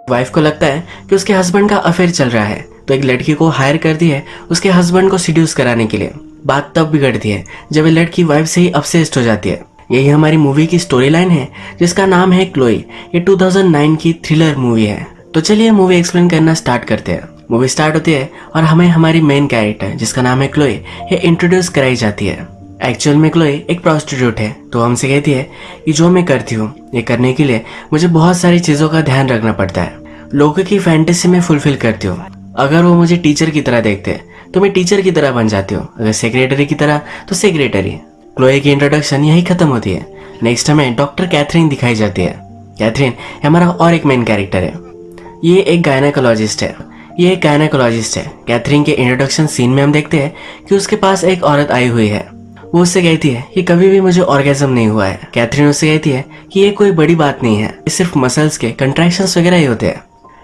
Wife को लगता है कि उसके हस्बैंड का अफेयर चल रहा है, तो एक लड़की को हायर कर दी है उसके हस्बैंड को सिड्यूस कराने के लिए। बात तब बिगड़ती है जब ये लड़की वाइफ से ही ऑब्सेस्ड हो जाती है। यही हमारी मूवी की स्टोरी लाइन है जिसका नाम है क्लोई। ये 2009 की थ्रिलर मूवी है। तो चलिए मूवी एक्सप्लेन करना स्टार्ट करते हैं। मूवी स्टार्ट होती है और हमें हमारी मेन कैरेक्टर जिसका नाम है क्लोई ये इंट्रोड्यूस कराई जाती है। एक्चुअल में क्लोई एक प्रोस्टिट्यूट है, तो हमसे कहती है कि जो मैं करती हूँ ये करने के लिए मुझे बहुत सारी चीजों का ध्यान रखना पड़ता है। लोगों की फैंटेसी में फुलफिल करती हूँ। अगर वो मुझे टीचर की तरह देखते हैं तो मैं टीचर की तरह बन जाती हूँ, अगर सेक्रेटरी की तरह तो सेक्रेटरी। क्लोई की इंट्रोडक्शन यही खत्म होती है। नेक्स्ट हमें डॉक्टर कैथरीन दिखाई जाती है। कैथरीन हमारा और एक मेन कैरेक्टर है। ये एक गायनेकोलॉजिस्ट है। कैथरीन के इंट्रोडक्शन सीन में हम देखते हैं कि उसके पास एक औरत आई हुई है। वो उससे कहती है कि कभी भी मुझे ऑर्गेज्म नहीं हुआ है। कैथरीन उससे कहती है कि ये कोई बड़ी बात नहीं है, ये सिर्फ मसल्स के कंट्रैक्शंस वगैरह ही होते हैं।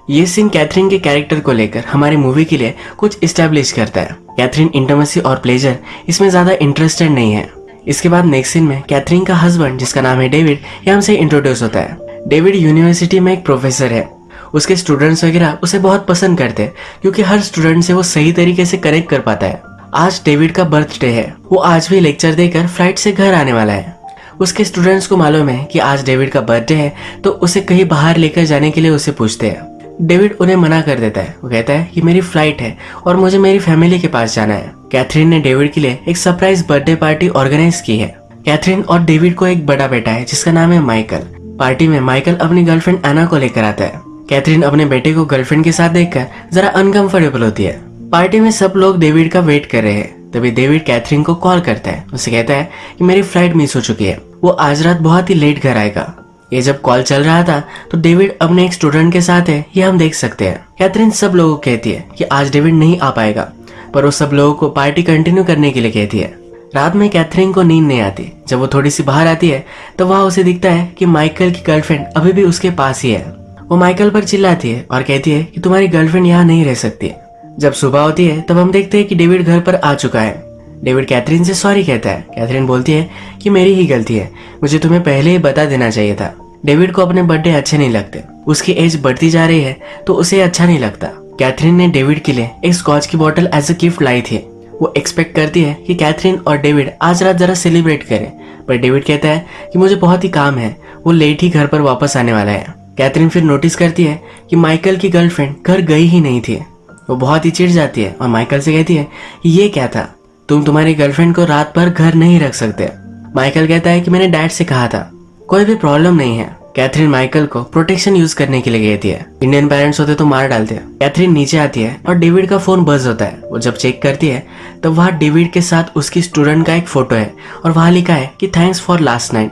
ये सीन कैथरीन के कैरेक्टर को लेकर हमारी मूवी के लिए कुछ इस्टेब्लिश करता है। कैथरीन इंटीमेसी और प्लेजर इसमें ज्यादा इंटरेस्टेड नहीं है। इसके बाद नेक्स्ट सीन में कैथरीन का हस्बैंड जिसका नाम है डेविड ये हमसे इंट्रोड्यूस होता है। डेविड यूनिवर्सिटी में एक प्रोफेसर है। उसके स्टूडेंट्स वगैरह उसे बहुत पसंद करते हैं क्योंकि हर स्टूडेंट से वो सही तरीके से कनेक्ट कर पाता है। आज डेविड का बर्थडे है। वो आज भी लेक्चर देकर फ्लाइट से घर आने वाला है। उसके स्टूडेंट्स को मालूम है कि आज डेविड का बर्थडे है, तो उसे कहीं बाहर लेकर जाने के लिए उसे पूछते हैं। डेविड उन्हें मना कर देता है। वो कहता है कि मेरी फ्लाइट है और मुझे मेरी फैमिली के पास जाना है। कैथरीन ने डेविड के लिए एक सरप्राइज बर्थडे पार्टी ऑर्गेनाइज की है। कैथरीन और डेविड को एक बड़ा बेटा है जिसका नाम है माइकल। पार्टी में माइकल अपनी गर्लफ्रेंड एना को लेकर आता है। कैथरीन अपने बेटे को गर्लफ्रेंड के साथ देखकर जरा अनकंफर्टेबल होती है। पार्टी में सब लोग डेविड का वेट कर रहे हैं। तभी डेविड कैथरीन को कॉल करता है। उसे कहता है कि मेरी फ्लाइट मिस हो चुकी है, वो आज रात बहुत ही लेट घर आएगा। ये जब कॉल चल रहा था तो डेविड अपने एक स्टूडेंट के साथ है, ये हम देख सकते हैं। कैथरीन सब लोगों को कहती है कि आज डेविड नहीं आ पाएगा, पर वो सब लोगों को पार्टी कंटिन्यू करने के लिए कहती है। रात में कैथरीन को नींद नहीं आती। जब वो थोड़ी सी बाहर आती है तो वहाँ उसे दिखता है कि माइकल की गर्लफ्रेंड अभी भी उसके पास ही है। वो माइकल पर चिल्लाती है और कहती है कि तुम्हारी गर्लफ्रेंड यहाँ नहीं रह सकती। जब सुबह होती है तब हम देखते हैं कि डेविड घर पर आ चुका है। डेविड कैथरीन से सॉरी कहता है। कैथरीन बोलती है कि मेरी ही गलती है, मुझे तुम्हें पहले ही बता देना चाहिए था। डेविड को अपने बर्थडे अच्छे नहीं लगते। उसकी एज बढ़ती जा रही है तो उसे अच्छा नहीं लगता। कैथरीन ने डेविड के लिए एक स्कॉच की बोतल एज अ गिफ्ट लाई थी। वो एक्सपेक्ट करती है कि कैथरीन और डेविड आज रात जरा सेलिब्रेट करें, पर डेविड कहता है कि मुझे बहुत ही काम है, वो लेट ही घर पर वापस आने वाला है। कैथरीन फिर नोटिस करती है कि माइकल की गर्लफ्रेंड घर गई ही नहीं थी। वो बहुत ही चिढ़ जाती है और माइकल से कहती है कि ये क्या था, तुम तुम्हारी गर्लफ्रेंड को रात भर घर नहीं रख सकते। माइकल कहता है कि मैंने डैड से कहा था, कोई भी प्रॉब्लम नहीं है। कैथरीन माइकल को प्रोटेक्शन यूज करने के लिए कहती है। इंडियन पेरेंट्स होते तो मार डालते हैं। कैथरीन नीचे आती है और डेविड का फोन बज होता है। वो जब चेक करती है तो वहाँ डेविड के साथ उसकी स्टूडेंट का एक फोटो है और वहाँ लिखा है कि thanks for last night.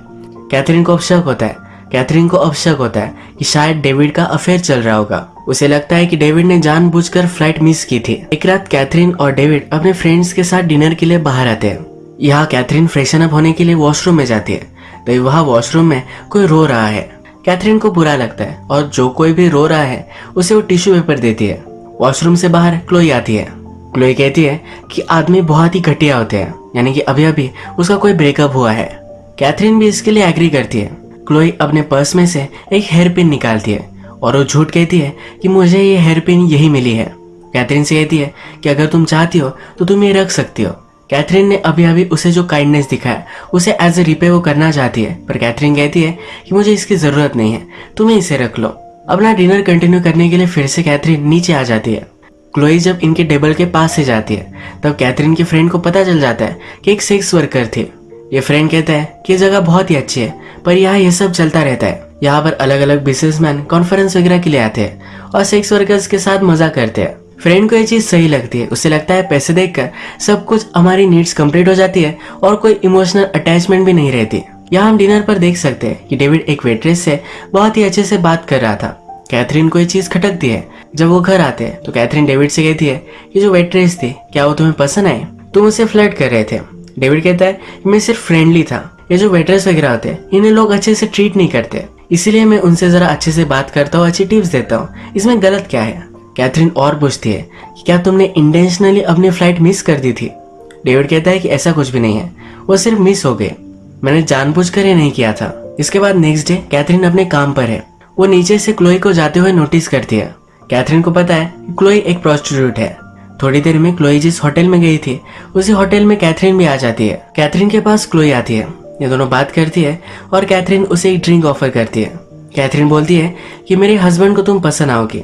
Catherine को अब शक होता है कि शायद डेविड का अफेयर चल रहा होगा। उसे लगता है कि डेविड ने जानबूझकर फ्लाइट मिस की थी। एक रात कैथरीन और डेविड अपने फ्रेंड्स के साथ डिनर के लिए बाहर आते हैं। यहाँ कैथरीन फ्रेशन अप होने के लिए वॉशरूम में जाती है, तो वहाँ वॉशरूम में कोई रो रहा है। कैथरीन को बुरा लगता है और जो कोई भी रो रहा है उसे वो टिश्यू पेपर देती है। वॉशरूम से बाहर क्लोई आती है। क्लोई कहती है कि आदमी बहुत ही घटिया होते हैं, यानी कि अभी अभी उसका कोई ब्रेकअप हुआ है। कैथरीन भी इसके लिए एग्री करती है। क्लोई अपने पर्स में से एक हेयर पिन निकालती है और वो झूठ कहती है कि मुझे ये हेयर पिन यही मिली है। कैथरीन से कहती है कि अगर तुम चाहती हो तो तुम ये रख सकती हो। कैथरीन ने अभी अभी उसे जो काइंडनेस दिखाया उसे एज ए रिपे वो करना चाहती है, पर कैथरीन कहती है कि मुझे इसकी जरूरत नहीं है, तुम्हें इसे रख लो। अपना डिनर कंटिन्यू करने के लिए फिर से कैथरीन नीचे आ जाती है। क्लोई जब इनके टेबल के पास से जाती है तब कैथरीन की फ्रेंड को पता चल जाता है कि एक सेक्स वर्कर थी। ये फ्रेंड कहता है कि ये जगह बहुत ही अच्छी है, पर यहाँ ये सब चलता रहता है। यहाँ पर अलग अलग बिजनेसमैन कॉन्फ्रेंस वगैरह के लिए आते हैं और सेक्स वर्कर्स के साथ मजा करते हैं। फ्रेंड को ये चीज सही लगती है। उसे लगता है पैसे देखकर सब कुछ हमारी नीड्स कंप्लीट हो जाती है और कोई इमोशनल अटैचमेंट भी नहीं रहती। यहाँ हम डिनर पर देख सकते हैं कि डेविड एक वेट्रेस से बहुत ही अच्छे से बात कर रहा था। कैथरीन को ये चीज खटकती है। जब वो घर आते हैं तो कैथरीन डेविड से कहती है कि जो वेट्रेस थी क्या वो तुम्हें पसंद आई, तुम उसे फ्लर्ट कर रहे थे। डेविड कहता है कि मैं सिर्फ फ्रेंडली था, ये जो वेट्रेस वगैरह होते हैं इन्हें लोग अच्छे से ट्रीट नहीं करते, इसीलिए मैं उनसे जरा अच्छे से बात करता हूँ, अच्छी टिप्स देता हूँ, इसमें गलत क्या है। कैथरीन और पूछती है कि क्या तुमने इंटेंशनली अपनी फ्लाइट मिस कर दी थी। डेविड कहता है कि ऐसा कुछ भी नहीं है, वो सिर्फ मिस हो गए, मैंने जानबूझकर ये नहीं किया था। इसके बाद नेक्स्ट डे कैथरीन अपने काम पर है। वो नीचे से क्लोई को जाते हुए नोटिस करती है। कैथरीन को पता है कि क्लोई एक प्रोस्टिट्यूट है। थोड़ी देर में क्लोई जिस होटल में गई थी उसी होटल में कैथरीन भी आ जाती है। कैथरीन के पास क्लोई आती है, ये दोनों बात करती है और कैथरीन उसे एक ड्रिंक ऑफर करती है। कैथरीन बोलती है कि मेरे हस्बैंड को तुम पसंद आओगी।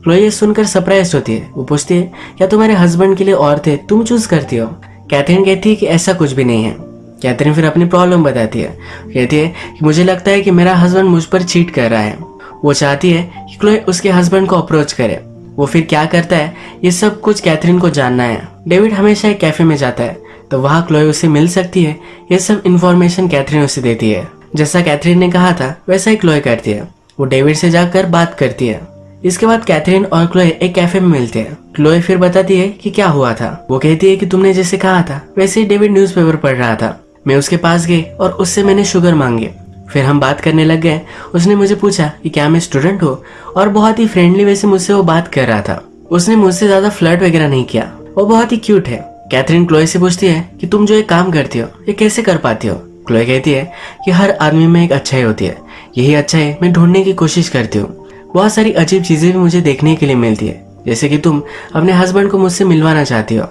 क्लोई ये सुनकर सरप्राइज होती है। वो पूछती है क्या तुम्हारे हस्बैंड के लिए औरतें तुम चूज करती हो? कैथरीन कहती है कि ऐसा कुछ भी नहीं है। कैथरीन फिर अपनी प्रॉब्लम बताती है। कहती है कि मुझे लगता है कि मेरा हस्बैंड मुझ पर चीट कर रहा है। वो चाहती है कि क्लोई उसके हस्बैंड को अप्रोच करे। वो फिर क्या करता है ये सब कुछ कैथरीन को जानना है। डेविड हमेशा एक कैफे में जाता है तो वहाँ क्लोई उसे मिल सकती है। ये सब इन्फॉर्मेशन कैथरीन उसे देती है। जैसा कैथरीन ने कहा था वैसा ही क्लोई करती है। वो डेविड से जाकर बात करती है। इसके बाद कैथरीन और क्लोई एक कैफे में मिलते हैं। क्लोई फिर बताती है कि क्या हुआ था। वो कहती है कि तुमने जैसे कहा था वैसे ही डेविड न्यूज़पेपर पढ़ रहा था। मैं उसके पास गई और उससे मैंने शुगर मांगी। फिर हम बात करने लग गए। उसने मुझे पूछा कि क्या मैं स्टूडेंट हूँ और बहुत ही फ्रेंडली वे से मुझसे वो बात कर रहा था। उसने मुझसे ज्यादा फ्लर्ट वगैरह नहीं किया। वो बहुत ही क्यूट है। कैथरीन क्लोई से पूछती है कि तुम जो एक काम करती हो ये कैसे कर पाती हो? क्लोई कहती है कि हर आदमी में एक अच्छाई होती है, यही अच्छाई मैं ढूंढने की कोशिश करती हूँ। बहुत सारी अजीब चीजें भी मुझे देखने के लिए मिलती है, जैसे कि तुम अपने हस्बैंड को मुझसे मिलवाना चाहती हो।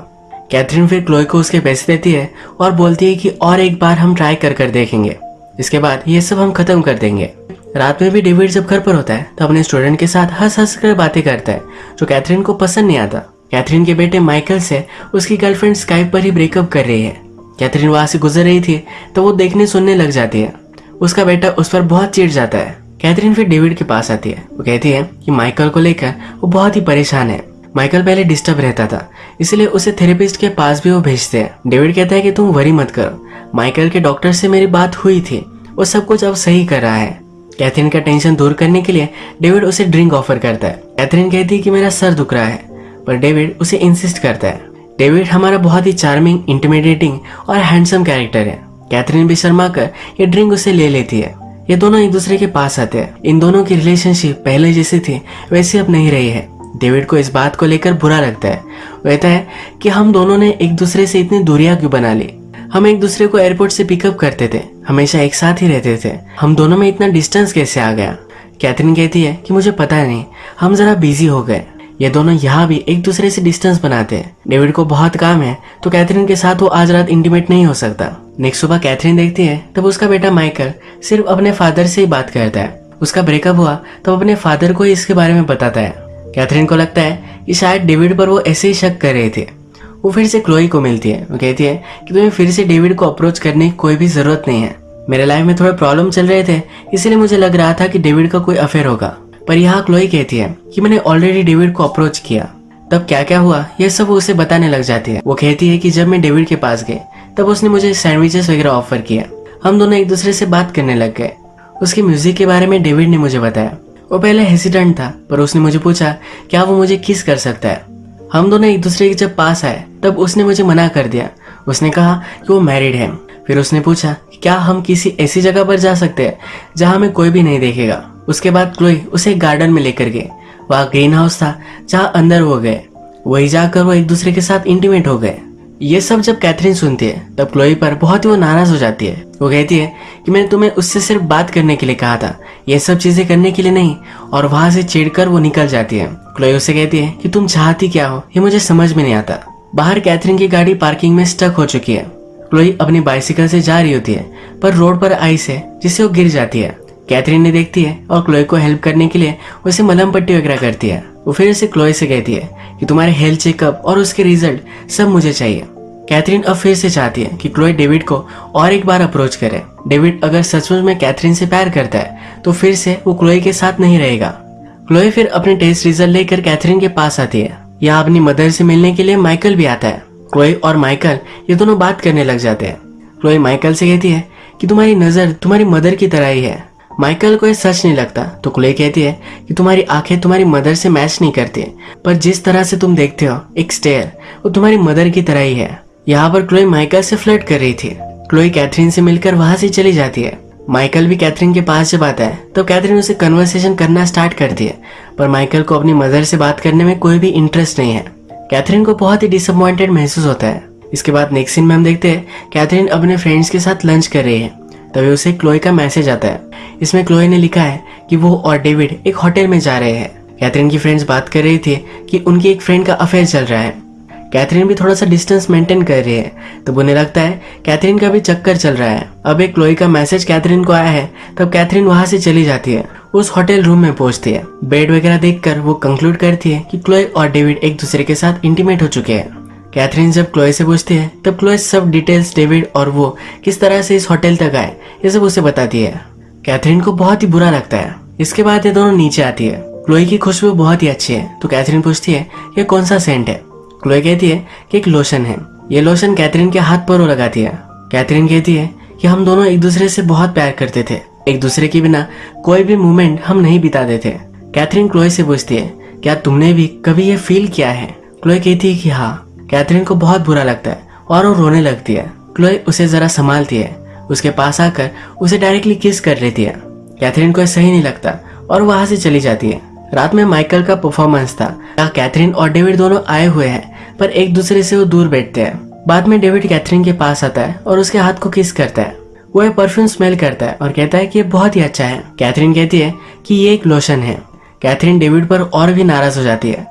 कैथरीन फिर क्लोई को उसके पैसे देती है और बोलती है कि और एक बार हम ट्राई कर कर देखेंगे, इसके बाद ये सब हम खत्म कर देंगे। रात में भी डेविड जब घर पर होता है तो अपने स्टूडेंट के साथ हंस हंस कर बातें करता है जो कैथरीन को पसंद नहीं आता। कैथरीन के बेटे माइकल से उसकी गर्लफ्रेंड स्काइप पर ही ब्रेकअप कर रही है। कैथरीन वहां से गुजर रही थी तो वो देखने सुनने लग जाती है। उसका बेटा उस पर बहुत चिढ़ जाता है। कैथरीन फिर डेविड के पास आती है। वो कहती है कि माइकल को लेकर वो बहुत ही परेशान है। माइकल पहले डिस्टर्ब रहता था इसलिए उसे थेरेपिस्ट के पास भी वो भेजते हैं। डेविड कहता है कि तुम वरी मत करो, माइकल के डॉक्टर से मेरी बात हुई थी, वो सब कुछ अब सही कर रहा है। कैथरीन का टेंशन दूर करने के लिए डेविड उसे ड्रिंक ऑफर करता है। कैथरीन कहती है कि मेरा सर दुख रहा है, पर डेविड उसे इंसिस्ट करता है। डेविड हमारा बहुत ही चार्मिंग, इंटिमिडेटिंग और हैंडसम कैरेक्टर है। कैथरीन भी शर्मा कर ये ड्रिंक उसे ले लेती है। ये दोनों एक दूसरे के पास आते हैं। इन दोनों की रिलेशनशिप पहले जैसी थी वैसी अब नहीं रही है। डेविड को इस बात को लेकर बुरा लगता है। वो कहता है कि हम दोनों ने एक दूसरे से इतनी दूरियां क्यों बना ली। हम एक दूसरे को एयरपोर्ट से पिकअप करते थे, हमेशा एक साथ ही रहते थे, हम दोनों में इतना डिस्टेंस कैसे आ गया? कैथरीन कहती है कि मुझे पता नहीं, हम जरा बिजी हो गए। ये दोनों यहाँ भी एक दूसरे से डिस्टेंस बनाते हैं। डेविड को बहुत काम है तो कैथरीन के साथ वो आज रात इंटीमेट नहीं हो सकता। नेक्स्ट सुबह कैथरीन देखती है तब उसका बेटा माइकल सिर्फ अपने फादर से ही बात करता है। उसका ब्रेकअप हुआ तब अपने फादर को ही इसके बारे में बताता है। कैथरीन को लगता है कि शायद डेविड पर वो ऐसे ही शक कर रहे थे। वो फिर से क्लोई को मिलती है। वो कहती है कि तुम्हें फिर से डेविड को अप्रोच करने की कोई भी जरूरत नहीं है। मेरे लाइफ में थोड़े प्रॉब्लम चल रहे थे इसलिए मुझे लग रहा था कि डेविड का कोई अफेयर होगा, पर यहाँ क्लोई कहती है कि मैंने ऑलरेडी डेविड को अप्रोच किया। तब क्या क्या हुआ ये सब वो उसे बताने लग जाती है। वो कहती है कि जब मैं डेविड के पास गई तब उसने मुझे सैंडविचेस वगैरह ऑफर किया। हम दोनों एक दूसरे से बात करने लग गए। उसकी म्यूजिक के बारे में डेविड ने मुझे बताया। वो पहले हेसिडेंट था पर उसने मुझे पूछा क्या वो मुझे किस कर सकता है। हम दोनों एक दूसरे के जब पास आए तब उसने मुझे मना कर दिया। उसने कहा कि वो मैरिड है। फिर उसने पूछा क्या हम किसी ऐसी जगह पर जा सकते हैं जहाँ हमें कोई भी नहीं देखेगा। उसके बाद क्लोई उसे एक गार्डन में लेकर गए। वहाँ ग्रीन हाउस था जहाँ अंदर वो गए। वही जाकर वो एक दूसरे के साथ इंटीमेट हो गए। ये सब जब कैथरीन सुनती है तब क्लोई पर बहुत ही वो नाराज हो जाती है। वो कहती है कि मैंने तुम्हें उससे सिर्फ बात करने के लिए कहा था, ये सब चीजें करने के लिए नहीं, और वहां से चिढ़कर वो निकल जाती है। क्लोई उससे कहती है कि तुम चाहती क्या हो ये मुझे समझ में नहीं आता। बाहर कैथरीन की गाड़ी पार्किंग में स्टक हो चुकी है। क्लोई अपनी बाइसिकल से जा रही होती है पर रोड पर आइस है जिससे वो गिर जाती है। कैथरीन ने देखती है और क्लोई को हेल्प करने के लिए उसे मलहम पट्टी वगैरह करती है। वो फिर से क्लोई से कहती है कि तुम्हारे हेल्थ चेकअप और उसके रिजल्ट सब मुझे चाहिए। कैथरीन अब फिर से चाहती है कि क्लोई डेविड को और एक बार अप्रोच करे। डेविड अगर सचमुच में कैथरीन से प्यार करता है तो फिर से वो क्लोई के साथ नहीं रहेगा। क्लोई फिर अपने टेस्ट रिजल्ट लेकर कैथरीन के पास आती है। यहाँ अपनी मदर से मिलने के लिए माइकल भी आता है। क्लोई और माइकल ये दोनों बात करने लग जाते हैं। क्लोई माइकल से कहती है कि तुम्हारी नजर तुम्हारी मदर की तरह ही है। माइकल को ये सच नहीं लगता तो क्लोई कहती है कि तुम्हारी आंखें तुम्हारी मदर से मैच नहीं करती, पर जिस तरह से तुम देखते हो एक स्टेयर, वो तुम्हारी मदर की तरह ही है। यहाँ पर क्लोई माइकल से फ्लर्ट कर रही थी। क्लोई कैथरीन से मिलकर वहां से चली जाती है। माइकल भी कैथरीन के पास जब आता है तो कैथरीन उसे कन्वर्सेशन करना स्टार्ट करती है, पर माइकल को अपनी मदर से बात करने में कोई भी इंटरेस्ट नहीं है। कैथरीन को बहुत ही डिसअपॉइंटेड महसूस होता है। इसके बाद नेक्स्ट सीन में हम देखते हैं कैथरीन अपने फ्रेंड्स के साथ लंच कर रही है। तभी उसे क्लोई का मैसेज आता है। इसमें क्लोई ने लिखा है कि वो और डेविड एक होटल में जा रहे हैं। कैथरीन की फ्रेंड्स बात कर रही थी कि उनकी एक फ्रेंड का अफेयर चल रहा है। कैथरीन भी थोड़ा सा डिस्टेंस मेंटेन कर रही है, तब उन्हें लगता है कैथरीन का भी चक्कर चल रहा है। अब एक क्लोई का मैसेज कैथरीन को आया है, तब कैथरीन वहां से चली जाती है, उस होटल रूम में पहुंचती है। बेड वगैरह देखकर वो कंक्लूड करती है कि क्लोई और डेविड एक दूसरे के साथ इंटीमेट हो चुके हैं। कैथरीन जब क्लोई से पूछती है, तब क्लोई सब डिटेल्स डेविड और वो किस तरह से इस होटल तक आए ये सब उसे बताती है। कैथरीन को बहुत ही बुरा लगता है। इसके बाद ये दोनों नीचे आती है। क्लोई की खुशबू बहुत ही अच्छी है, तो कैथरीन पूछती है ये कौन सा सेंट है। क्लोई कहती है कि एक लोशन है। ये लोशन कैथरीन के हाथ पर वो लगाती है। कैथरीन कहती है कि हम दोनों एक दूसरे से बहुत प्यार करते थे, एक दूसरे के बिना कोई भी मोमेंट हम नहीं बिताते थे। कैथरीन क्लोई से पूछती है क्या तुमने भी कभी ये फील किया है। क्लोई कहती है कि हाँ। कैथरीन को बहुत बुरा लगता है और वो रोने लगती है। क्लोई उसे जरा संभालती है, उसके पास आकर उसे डायरेक्टली किस कर लेती है। कैथरीन को सही नहीं लगता और वहां से चली जाती है। रात में माइकल का परफॉर्मेंस था। कैथरीन और डेविड दोनों आए हुए हैं, पर एक दूसरे से वो दूर बैठते हैं। बाद में डेविड कैथरीन के पास आता है और उसके हाथ को किस करता है। वो एक परफ्यूम स्मेल करता है और कहता है कि ये बहुत ही अच्छा है। कैथरीन कहती है कि ये एक लोशन है। कैथरीन डेविड पर और भी नाराज हो जाती है।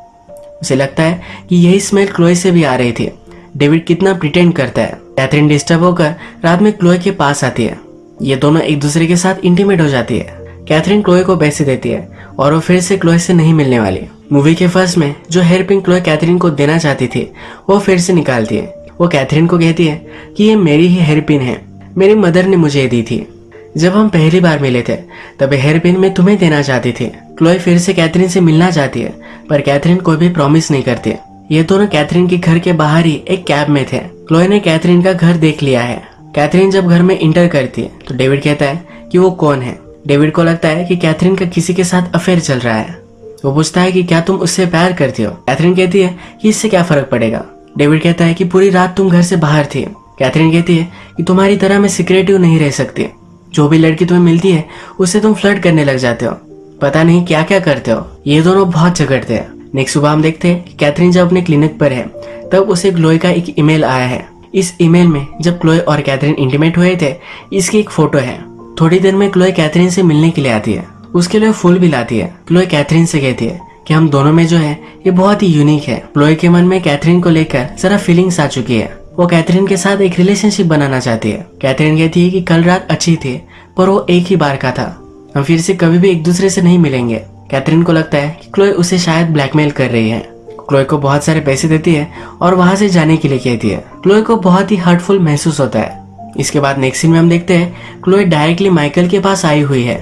उसे लगता है कि यही स्मेल क्लोई से भी आ रही थी। डेविड कितना प्रिटेंड करता है। कैथरीन डिस्टर्ब होकर रात में क्लोई के पास आती है। ये दोनों एक दूसरे के साथ इंटीमेट हो जाती है। कैथरीन क्लोई को पैसे देती है और वो फिर से क्लोई से नहीं मिलने वाली। मूवी के फर्स्ट में जो हेयर पिन क्लोई कैथरीन को देना चाहती थी वो फिर से निकालती है। वो कैथरीन को कहती है कि ये मेरी ही हेयर पिन है, मेरी मदर ने मुझे दी थी। जब हम पहली बार मिले थे तब हेयर पिन मैं तुम्हें देना चाहती थी। क्लोई फिर से कैथरीन से मिलना चाहती है, पर कैथरीन कोई भी प्रॉमिस नहीं करती। ये दोनों कैथरीन के घर के बाहर ही एक कैब में थे। क्लोई ने कैथरीन का घर देख लिया है। कैथरीन जब घर में इंटर करती है तो डेविड कहता है कि वो कौन है। डेविड को लगता है कि कैथरीन का किसी के साथ अफेयर चल रहा है। वो पूछता है कि क्या तुम उससे प्यार करती हो। कैथरीन कहती है कि इससे क्या फर्क पड़ेगा। डेविड कहता है कि पूरी रात तुम घर से बाहर थी। कैथरीन कहती है कि तुम्हारी तरह मैं सिक्रेटिव नहीं रह सकती। जो भी लड़की तुम्हें मिलती है उससे तुम फ्लर्ट करने लग जाते हो, पता नहीं क्या क्या करते हो। ये दोनों बहुत झगड़ते हैं। नेक्स्ट सुबह हम देखते हैं कि कैथरीन जब अपने क्लिनिक पर है तब उसे क्लोई का एक ईमेल आया है। इस ईमेल में जब क्लोई और कैथरीन इंटीमेट हुए थे इसकी एक फोटो है। थोड़ी देर में क्लोई कैथरीन से मिलने के लिए आती है। उसके लिए फूल भी लाती है। क्लोई कैथरीन से कहती है कि हम दोनों में जो है ये बहुत ही यूनिक है। क्लोई के मन में कैथरीन को लेकर जरा फीलिंग्स आ चुकी है। वो कैथरीन के साथ एक रिलेशनशिप बनाना चाहती है। कैथरीन कहती है कि कल रात अच्छी थी पर वो एक ही बार का था, हम फिर से कभी भी एक दूसरे से नहीं मिलेंगे। कैथरीन को लगता है कि क्लोई उसे शायद ब्लैकमेल कर रही है। क्लोई को बहुत सारे पैसे देती है और वहां से जाने के लिए कहती है। क्लोई को बहुत ही हर्टफुल महसूस होता है। इसके बाद नेक्स्ट सीन में हम देखते हैं क्लोई डायरेक्टली माइकल के पास आई हुई है।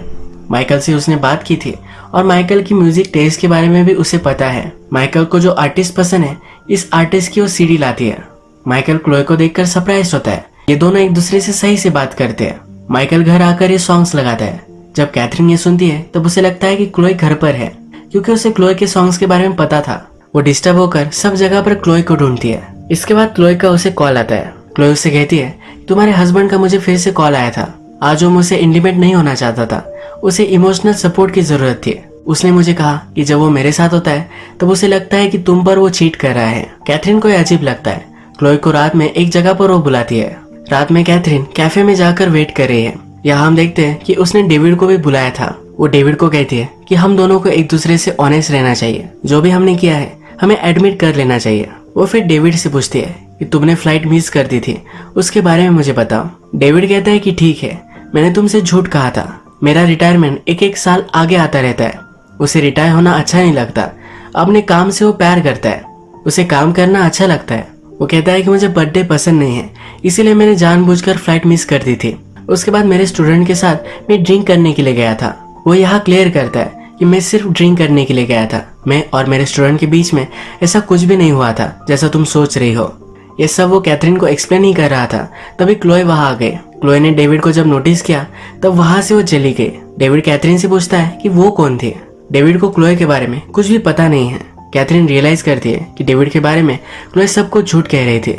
माइकल से उसने बात की थी और माइकल की म्यूजिक टेस्ट के बारे में भी उसे पता है। माइकल को जो आर्टिस्ट पसंद है इस आर्टिस्ट की वो सीडी लाती है। माइकल क्लोई को देखकर सरप्राइज होता है। ये दोनों एक दूसरे से सही से बात करते हैं। माइकल घर आकर ये सॉन्ग्स लगाता है। जब कैथरीन ये सुनती है तब उसे लगता है कि क्लोई घर पर है, क्योंकि उसे क्लोई के सॉन्ग्स के बारे में पता था। वो डिस्टर्ब होकर सब जगह पर क्लोई को ढूंढती है। इसके बाद क्लोई का उसे कॉल आता है। क्लोई उससे कहती है तुम्हारे हस्बैंड का मुझे फिर से कॉल आया था। आज वो मुझसे इंटीमेट नहीं होना चाहता था, उसे इमोशनल सपोर्ट की जरूरत थी। उसने मुझे कहा कि जब वो मेरे साथ होता है तब उसे लगता है कि तुम पर वो चीट कर रहा है। कैथरीन को अजीब लगता है। क्लोई को रात में एक जगह पर वो बुलाती है। रात में कैथरीन कैफे में जाकर वेट कर रही है। यहाँ हम देखते हैं कि उसने डेविड को भी बुलाया था। वो डेविड को कहती है कि हम दोनों को एक दूसरे से ऑनेस्ट रहना चाहिए, जो भी हमने किया है हमें एडमिट कर लेना चाहिए। वो फिर डेविड से पूछती है कि तुमने फ्लाइट मिस कर दी थी, उसके बारे में मुझे बताओ। डेविड कहता है कि ठीक है, मैंने तुमसे झूठ कहा था। मेरा रिटायरमेंट एक एक साल आगे आता रहता है। उसे रिटायर होना अच्छा नहीं लगता। अपने काम से वो प्यार करता है, उसे काम करना अच्छा लगता है। वो कहता है कि मुझे बर्थडे पसंद नहीं है, इसीलिए मैंने जानबूझकर फ्लाइट मिस कर दी थी। उसके बाद मेरे स्टूडेंट के साथ मैं ड्रिंक करने के लिए गया था। वो यहाँ क्लियर करता है कि मैं सिर्फ ड्रिंक करने के लिए गया था। मैं और मेरे स्टूडेंट के बीच में ऐसा कुछ भी नहीं हुआ था जैसा तुम सोच रही हो। ये सब वो कैथरीन को एक्सप्लेन ही कर रहा था। तभी क्लोई वहां आ गई। क्लोई ने डेविड को जब नोटिस किया तब वहां से वो चली गई। डेविड कैथरीन से पूछता है कि वो कौन थी। डेविड को क्लोई के बारे में कुछ भी पता नहीं है। कैथरीन रियलाइज करती है कि डेविड के बारे में क्लोई सब कुछ झूठ कह रही थी।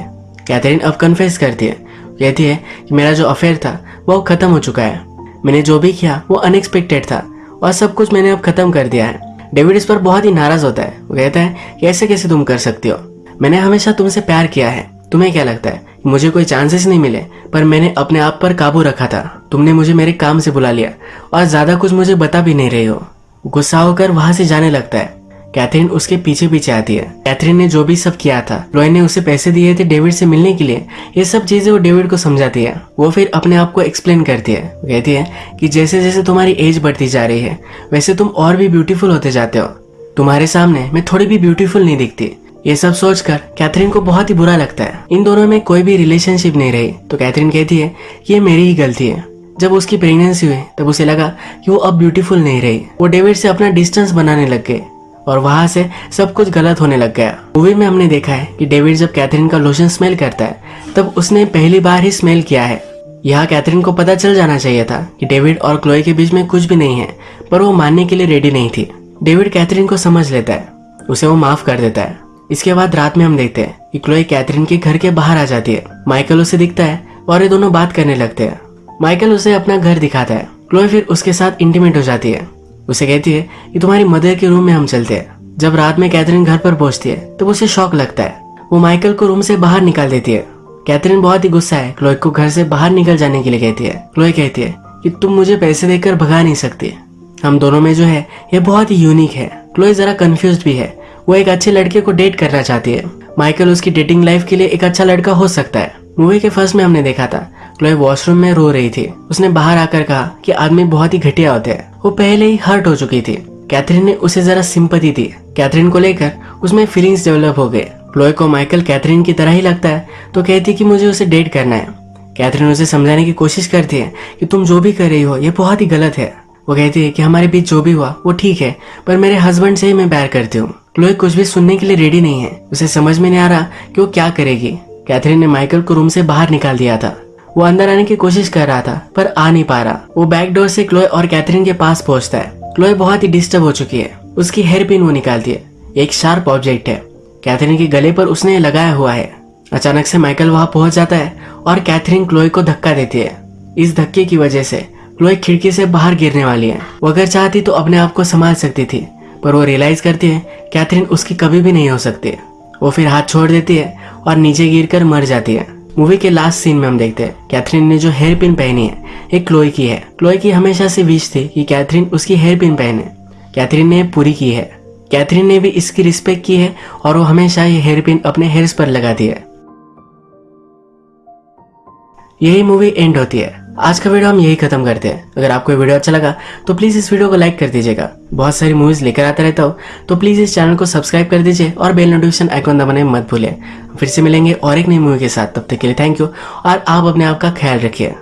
कैथरीन अब कन्फेस करती है, कहती है कि मेरा जो अफेयर था वो खत्म हो चुका है। मैंने जो भी किया वो अनएक्सपेक्टेड था और सब कुछ मैंने अब खत्म कर दिया है। डेविड इस पर बहुत ही नाराज होता है। वो कहता है कि ऐसे कैसे तुम कर सकती हो, मैंने हमेशा तुमसे प्यार किया है। तुम्हें क्या लगता है मुझे कोई चांसेस नहीं मिले, पर मैंने अपने आप पर काबू रखा था। तुमने मुझे मेरे काम से बुला लिया और ज्यादा कुछ मुझे बता भी नहीं रही हो। गुस्सा होकर वहां से जाने लगता है। कैथरीन उसके पीछे पीछे आती है। कैथरीन ने जो भी सब किया था, क्लोए ने उसे पैसे दिए थे डेविड से मिलने के लिए, ये सब चीजें वो डेविड को समझाती है। वो फिर अपने आप को एक्सप्लेन करती है। वो कहती है कि जैसे जैसे तुम्हारी एज बढ़ती जा रही है वैसे तुम और भी ब्यूटीफुल होते जाते हो। तुम्हारे सामने मैं थोड़ी भी ब्यूटीफुल नहीं दिखती। ये सब सोचकर कैथरीन को बहुत ही बुरा लगता है। इन दोनों में कोई भी रिलेशनशिप नहीं रही। तो कैथरीन कहती है कि ये मेरी ही गलती है। जब उसकी प्रेगनेंसी हुई तब उसे लगा कि वो अब ब्यूटीफुल नहीं रही। वो डेविड से अपना डिस्टेंस बनाने लग गए और वहां से सब कुछ गलत होने लग गया। मूवी में हमने देखा है कि डेविड जब कैथरीन का लोशन स्मेल करता है तब उसने पहली बार ही स्मेल किया है। यहाँ कैथरीन को पता चल जाना चाहिए था कि डेविड और क्लोए के बीच में कुछ भी नहीं है, पर वो मानने के लिए रेडी नहीं थी। डेविड कैथरीन को समझ लेता है, उसे वो माफ कर देता है। इसके बाद रात में हम देखते हैं कि क्लोए कैथरीन के घर के बाहर आ जाती है। माइकल उसे दिखता है और ये दोनों बात करने लगते हैं। माइकल उसे अपना घर दिखाता है। क्लोए फिर उसके साथ इंटीमेट हो जाती है। उसे कहती है कि तुम्हारी मदर के रूम में हम चलते हैं। जब रात में कैथरीन घर पर पहुंचती है तब उसे शॉक लगता है। वो माइकल को रूम से बाहर निकाल देती है। कैथरीन बहुत ही गुस्सा है। क्लोए को घर से बाहर निकल जाने के लिए कहती है। क्लोए कहती है कि तुम मुझे पैसे देकर भगा नहीं सकती। हम दोनों में जो है ये बहुत ही यूनिक है। क्लोए जरा कंफ्यूज्ड भी है। वो एक अच्छे लड़के को डेट करना चाहती है। माइकल उसकी डेटिंग लाइफ के लिए एक अच्छा लड़का हो सकता है। मूवी के फर्स्ट में हमने देखा था क्लोए वॉशरूम में रो रही थी। उसने बाहर आकर कहा कि आदमी बहुत ही घटिया होते हैं। वो पहले ही हर्ट हो चुकी थी। कैथरीन ने उसे जरा सिंपैथी दी। कैथरीन को लेकर उसमें फीलिंग्स डेवलप हो गए। क्लोए को माइकल कैथरीन की तरह ही लगता है तो कहती कि मुझे उसे डेट करना है। कैथरीन उसे समझाने की कोशिश करती है कि तुम जो भी कर रही हो ये बहुत ही गलत है। वो कहती है कि हमारे बीच जो भी हुआ वो ठीक है, पर मेरे हस्बैंड से ही मैं प्यार करती हूँ। क्लोए कुछ भी सुनने के लिए रेडी नहीं है। उसे समझ में नहीं आ रहा कि वो क्या करेगी। कैथरीन ने माइकल को रूम से बाहर निकाल दिया था। वो अंदर आने की कोशिश कर रहा था पर आ नहीं पा रहा। वो बैक डोर से क्लोए और कैथरीन के पास पहुंचता है। क्लोए बहुत ही डिस्टर्ब हो चुकी है। उसकी हेयर पिन वो निकालती है। एक शार्प ऑब्जेक्ट है। कैथरीन के गले पर उसने लगाया हुआ है। अचानक से माइकल वहां पहुंच जाता है और कैथरीन क्लोए को धक्का देती है। इस धक्के की वजह से क्लोए खिड़की से बाहर गिरने वाली है। वो अगर चाहती तो अपने आप को संभाल सकती थी, पर वो रियलाइज करती है कैथरीन उसकी कभी भी नहीं हो सकती। वो फिर हाथ छोड़ देती है और नीचे गिरकर मर जाती है। मूवी के लास्ट सीन में हम देखते हैं कैथरीन ने जो हेयर पिन पहनी है ये क्लोए की है। क्लोए की हमेशा से विश थी कि कैथरीन उसकी हेयर पिन पहने। कैथरीन ने पूरी की है। कैथरीन ने भी इसकी रिस्पेक्ट की है और वो हमेशा ये हेयर पिन अपने हेयर्स पर लगाती है। यही मूवी एंड होती है। आज का वीडियो हम यही खत्म करते हैं। अगर आपको वीडियो अच्छा लगा तो प्लीज इस वीडियो को लाइक कर दीजिएगा। बहुत सारी मूवीज लेकर आता रहता हूँ तो प्लीज इस चैनल को सब्सक्राइब कर दीजिए और बेल नोटिफिकेशन आइकॉन दबाने मत भूलिए। फिर से मिलेंगे और एक नई मूवी के साथ। तब तक के लिए थैंक यू और आप अपने आप का ख्याल रखिए।